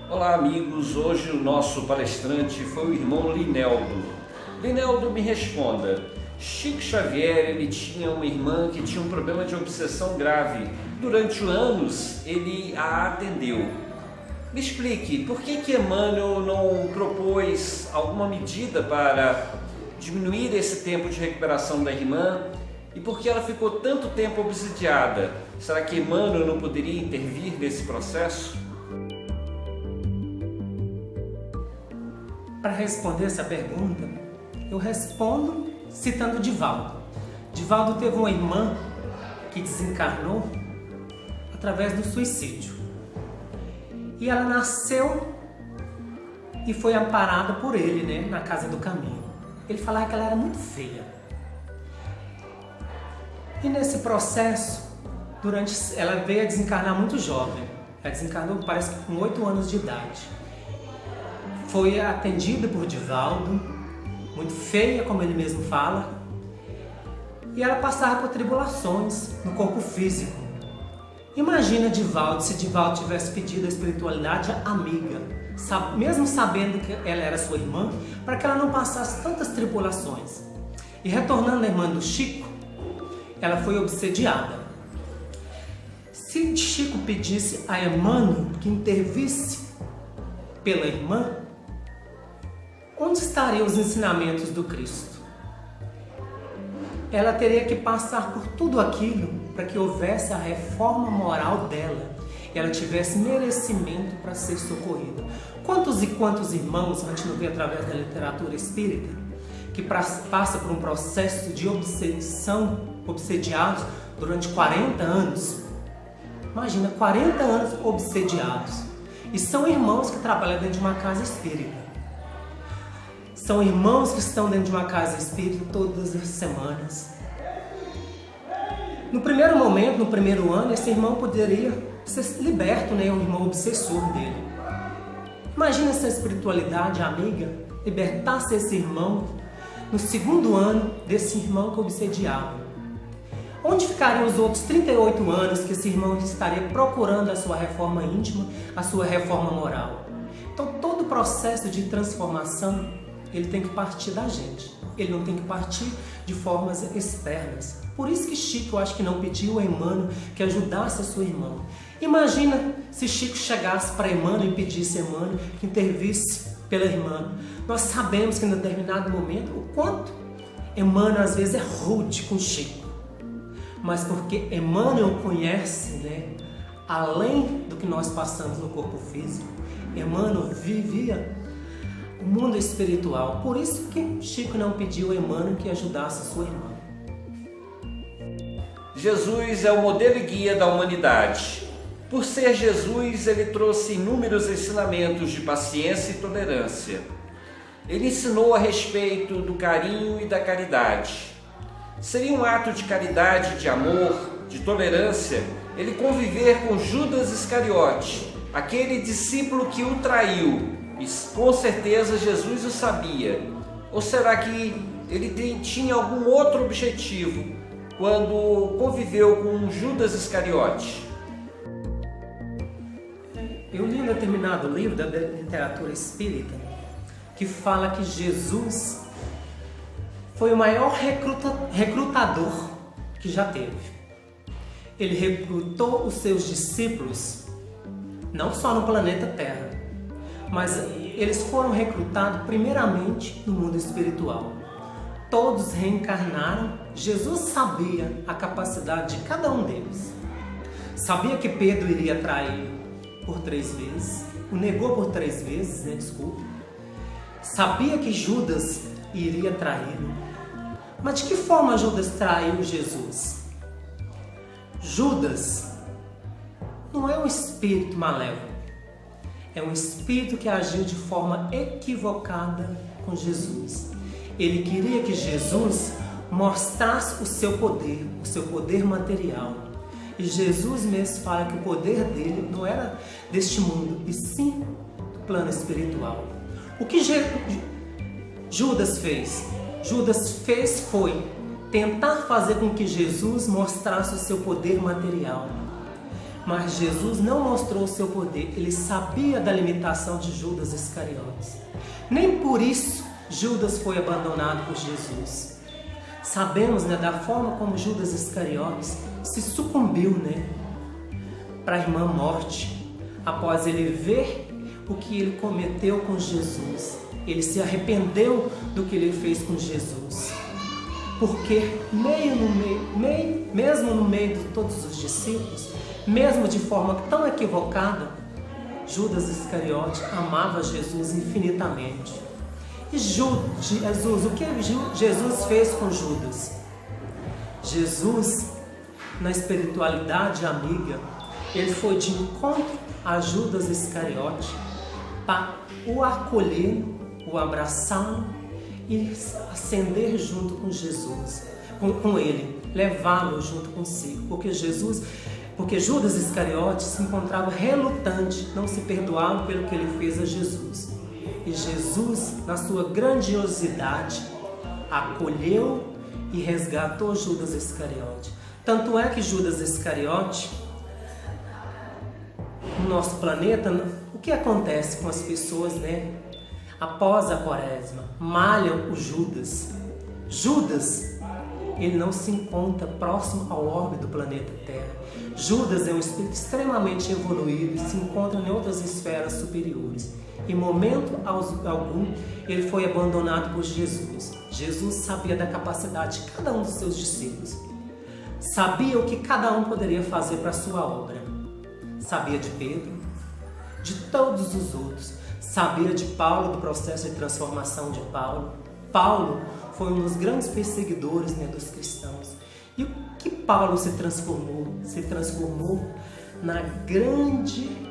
Olá amigos, hoje o nosso palestrante foi o irmão Lineldo. Lineldo, me responda, Chico Xavier ele tinha uma irmã que tinha um problema de obsessão grave. Durante anos ele a atendeu. Me explique, por que Emmanuel não propôs alguma medida para diminuir esse tempo de recuperação da irmã? E por que ela ficou tanto tempo obsidiada? Será que Emmanuel não poderia intervir nesse processo? Para responder essa pergunta, eu respondo citando Divaldo. Divaldo teve uma irmã que desencarnou através do suicídio. E ela nasceu e foi amparada por ele, na Casa do Caminho. Ele falava que ela era muito feia. E nesse processo, ela veio a desencarnar muito jovem. Ela desencarnou, parece que com 8 anos de idade. Foi atendida por Divaldo, muito feia, como ele mesmo fala, e ela passava por tribulações no corpo físico. Imagina Divaldo, se Divaldo tivesse pedido a espiritualidade amiga, mesmo sabendo que ela era sua irmã, para que ela não passasse tantas tribulações. E retornando à irmã do Chico, ela foi obsediada. Se Chico pedisse a Emmanuel que intervisse pela irmã, onde estariam os ensinamentos do Cristo? Ela teria que passar por tudo aquilo para que houvesse a reforma moral dela e ela tivesse merecimento para ser socorrida. Quantos e quantos irmãos a gente não vê através da literatura espírita que passa por um processo de obsessão, obsediados durante 40 anos? Imagina, 40 anos obsediados. E são irmãos que trabalham dentro de uma casa espírita. São irmãos que estão dentro de uma casa espírita todas as semanas. No primeiro momento, no primeiro ano, esse irmão poderia ser liberto, um irmão obsessor dele. Imagina se a espiritualidade amiga libertasse esse irmão no segundo ano desse irmão que obsediava. Onde ficariam os outros 38 anos que esse irmão estaria procurando a sua reforma íntima, a sua reforma moral? Então, todo o processo de transformação ele tem que partir da gente. Ele não tem que partir de formas externas. Por isso que Chico, eu acho que não pediu a Emmanuel que ajudasse a sua irmã. Imagina se Chico chegasse para Emmanuel e pedisse a Emmanuel que intervisse pela irmã. Nós sabemos que em determinado momento, o quanto Emmanuel às vezes é rude com Chico. Mas porque Emmanuel conhece, além do que nós passamos no corpo físico, Emmanuel vivia o mundo espiritual. Por isso que Chico não pediu a Emmanuel que ajudasse sua irmã. Jesus é o modelo e guia da humanidade. Por ser Jesus, ele trouxe inúmeros ensinamentos de paciência e tolerância. Ele ensinou a respeito do carinho e da caridade. Seria um ato de caridade, de amor, de tolerância, ele conviver com Judas Iscariote, aquele discípulo que o traiu. E com certeza Jesus o sabia. Ou será que ele tinha algum outro objetivo quando conviveu com Judas Iscariote? Eu li um determinado livro da literatura espírita que fala que Jesus foi o maior recrutador que já teve. Ele recrutou os seus discípulos não só no planeta Terra, mas eles foram recrutados primeiramente no mundo espiritual. Todos reencarnaram. Jesus sabia a capacidade de cada um deles. Sabia que Pedro iria trair por 3 vezes, o negou por 3 vezes, Sabia que Judas iria traí-lo. Mas de que forma Judas traiu Jesus? Judas não é um espírito malévolo. É um espírito que agiu de forma equivocada com Jesus. Ele queria que Jesus mostrasse o seu poder material. E Jesus mesmo fala que o poder dele não era deste mundo, e sim do plano espiritual. O que Judas fez? Judas foi tentar fazer com que Jesus mostrasse o seu poder material. Mas Jesus não mostrou o seu poder, ele sabia da limitação de Judas Iscariotes. Nem por isso Judas foi abandonado por Jesus. Sabemos, da forma como Judas Iscariotes se sucumbiu, para a irmã morte, após ele ver o que ele cometeu com Jesus. Ele se arrependeu do que ele fez com Jesus. Porque mesmo no meio de todos os discípulos, mesmo de forma tão equivocada, Judas Iscariote amava Jesus infinitamente. E Jesus, o que Jesus fez com Judas? Jesus, na espiritualidade amiga, ele foi de encontro a Judas Iscariote para o acolher, o abraçá-lo e ascender junto com Jesus, com ele, levá-lo junto consigo, porque Judas Iscariote se encontrava relutante, não se perdoava pelo que ele fez a Jesus. E Jesus, na sua grandiosidade, acolheu e resgatou Judas Iscariote. Tanto é que Judas Iscariote, no nosso planeta, o que acontece com as pessoas, após a quaresma? Malham o Judas. Judas, ele não se encontra próximo ao orbe do planeta Terra. Judas é um espírito extremamente evoluído e se encontra em outras esferas superiores. Em momento algum, ele foi abandonado por Jesus. Jesus sabia da capacidade de cada um dos seus discípulos. Sabia o que cada um poderia fazer para a sua obra. Sabia de Pedro, de todos os outros. Sabia de Paulo, do processo de transformação de Paulo. Paulo foi um dos grandes perseguidores dos cristãos. E o que Paulo se transformou? Se transformou na grande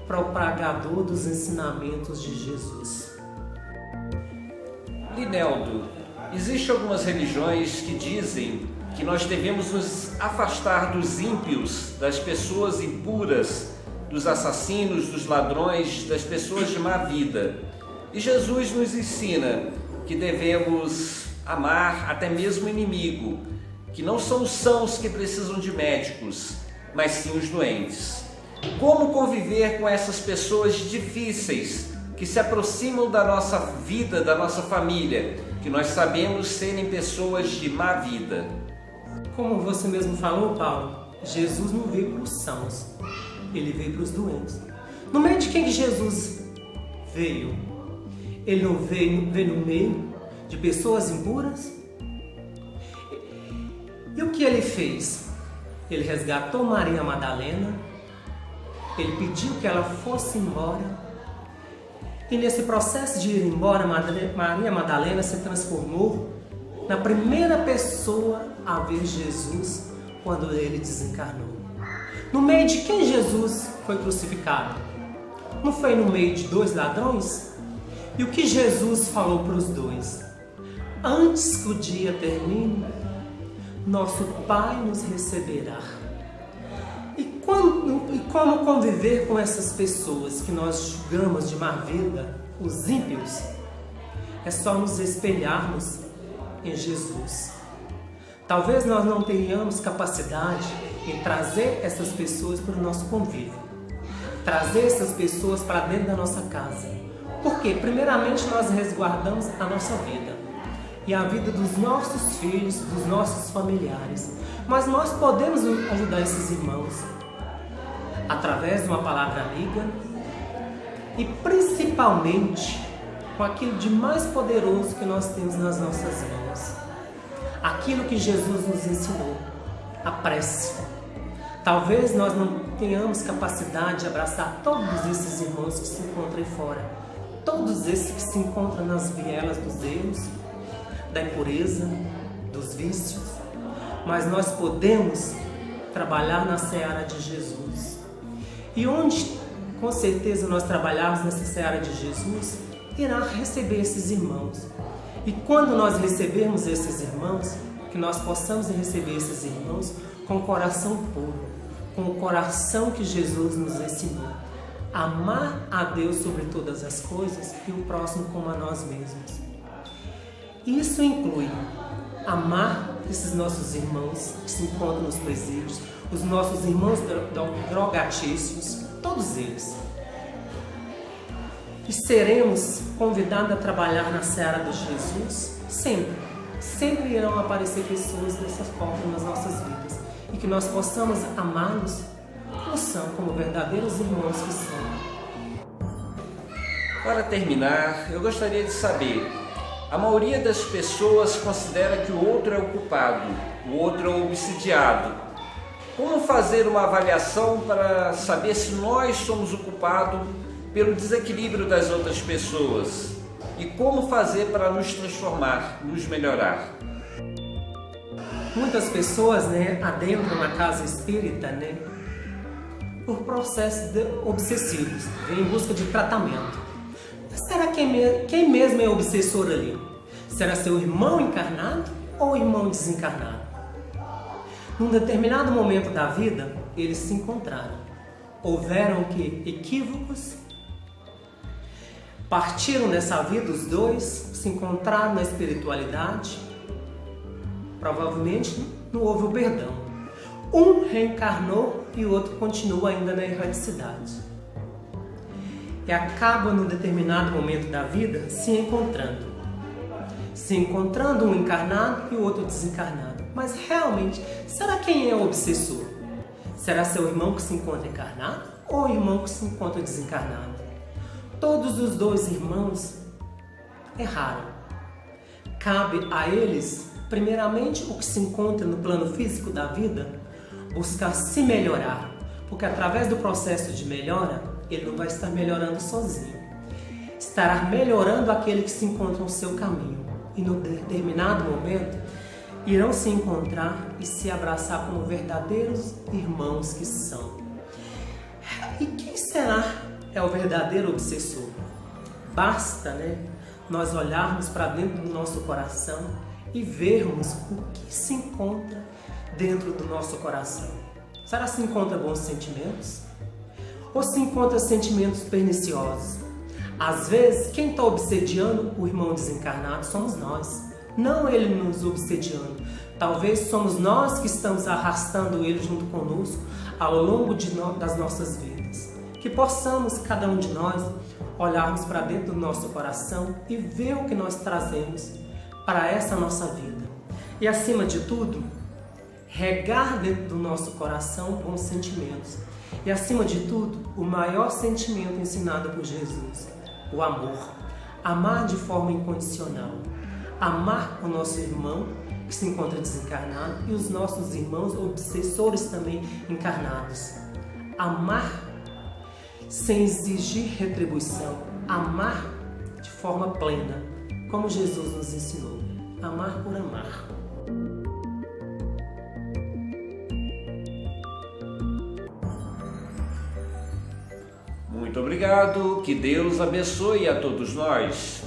propagador dos ensinamentos de Jesus. Lineldo, existem algumas religiões que dizem que nós devemos nos afastar dos ímpios, das pessoas impuras, dos assassinos, dos ladrões, das pessoas de má vida. E Jesus nos ensina que devemos amar até mesmo o inimigo, que não são os sãos que precisam de médicos, mas sim os doentes. Como conviver com essas pessoas difíceis que se aproximam da nossa vida, da nossa família, que nós sabemos serem pessoas de má vida? Como você mesmo falou, Paulo, Jesus não veio para os sãos, ele veio para os doentes. No meio de quem Jesus veio? Ele não veio no meio de pessoas impuras? E o que ele fez? Ele resgatou Maria Madalena, ele pediu que ela fosse embora. E nesse processo de ir embora, Maria Madalena se transformou na primeira pessoa a ver Jesus quando ele desencarnou. No meio de quem Jesus foi crucificado? Não foi no meio de dois ladrões? E o que Jesus falou para os dois? Antes que o dia termine, nosso Pai nos receberá. E como conviver com essas pessoas que nós julgamos de má vida, os ímpios? É só nos espelharmos em Jesus. Talvez nós não tenhamos capacidade em trazer essas pessoas para o nosso convívio, trazer essas pessoas para dentro da nossa casa. Porque, primeiramente, nós resguardamos a nossa vida e a vida dos nossos filhos, dos nossos familiares. Mas nós podemos ajudar esses irmãos através de uma palavra amiga e principalmente com aquilo de mais poderoso que nós temos nas nossas mãos. Aquilo que Jesus nos ensinou, a prece. Talvez nós não tenhamos capacidade de abraçar todos esses irmãos que se encontram aí fora, todos esses que se encontram nas vielas dos erros, da impureza, dos vícios, mas nós podemos trabalhar na seara de Jesus. E onde, com certeza, nós trabalharmos nessa seara de Jesus, irá receber esses irmãos. E quando nós recebermos esses irmãos, que nós possamos receber esses irmãos com o coração puro, com o coração que Jesus nos ensinou. Amar a Deus sobre todas as coisas e o próximo como a nós mesmos. Isso inclui Amar esses nossos irmãos que se encontram nos presídios, os nossos irmãos drogatícios, todos eles. E seremos convidados a trabalhar na seara de Jesus sempre. Sempre irão aparecer pessoas dessa forma nas nossas vidas. E que nós possamos amá-los como são, como verdadeiros irmãos que são. Para terminar, eu gostaria de saber: a maioria das pessoas considera que o outro é o culpado, o outro é o obsidiado. Como fazer uma avaliação para saber se nós somos o culpado pelo desequilíbrio das outras pessoas? E como fazer para nos transformar, nos melhorar? Muitas pessoas, adentram na casa espírita, por processos obsessivos, vêm em busca de tratamento. Mas será quem mesmo é obsessor ali? Será seu irmão encarnado ou irmão desencarnado? Num determinado momento da vida, eles se encontraram. Houveram equívocos. Partiram nessa vida os dois, se encontraram na espiritualidade. Provavelmente não houve o perdão. Um reencarnou e o outro continua ainda na erradicidade. E acaba num determinado momento da vida se encontrando. Se encontrando um encarnado e o outro desencarnado. Mas realmente, será quem é o obsessor? Será seu irmão que se encontra encarnado ou o irmão que se encontra desencarnado? Todos os dois irmãos erraram. Cabe a eles, primeiramente, o que se encontra no plano físico da vida, buscar se melhorar. Porque através do processo de melhora, ele não vai estar melhorando sozinho. Estará melhorando aquele que se encontra no seu caminho. E no determinado momento, irão se encontrar e se abraçar como verdadeiros irmãos que são. E quem será é o verdadeiro obsessor? Basta, nós olharmos para dentro do nosso coração e vermos o que se encontra dentro do nosso coração. Será que se encontra bons sentimentos? Ou se encontra sentimentos perniciosos? Às vezes, quem está obsediando o irmão desencarnado somos nós. Não ele nos obsediando. Talvez somos nós que estamos arrastando ele junto conosco ao longo das nossas vidas. Que possamos, cada um de nós, olharmos para dentro do nosso coração e ver o que nós trazemos para essa nossa vida. E acima de tudo, regar dentro do nosso coração bons sentimentos. E acima de tudo, o maior sentimento ensinado por Jesus, o amor. Amar de forma incondicional. Amar o nosso irmão que se encontra desencarnado e os nossos irmãos obsessores também encarnados. Amar sem exigir retribuição. Amar de forma plena, como Jesus nos ensinou. Amar por amar. Muito obrigado, que Deus abençoe a todos nós.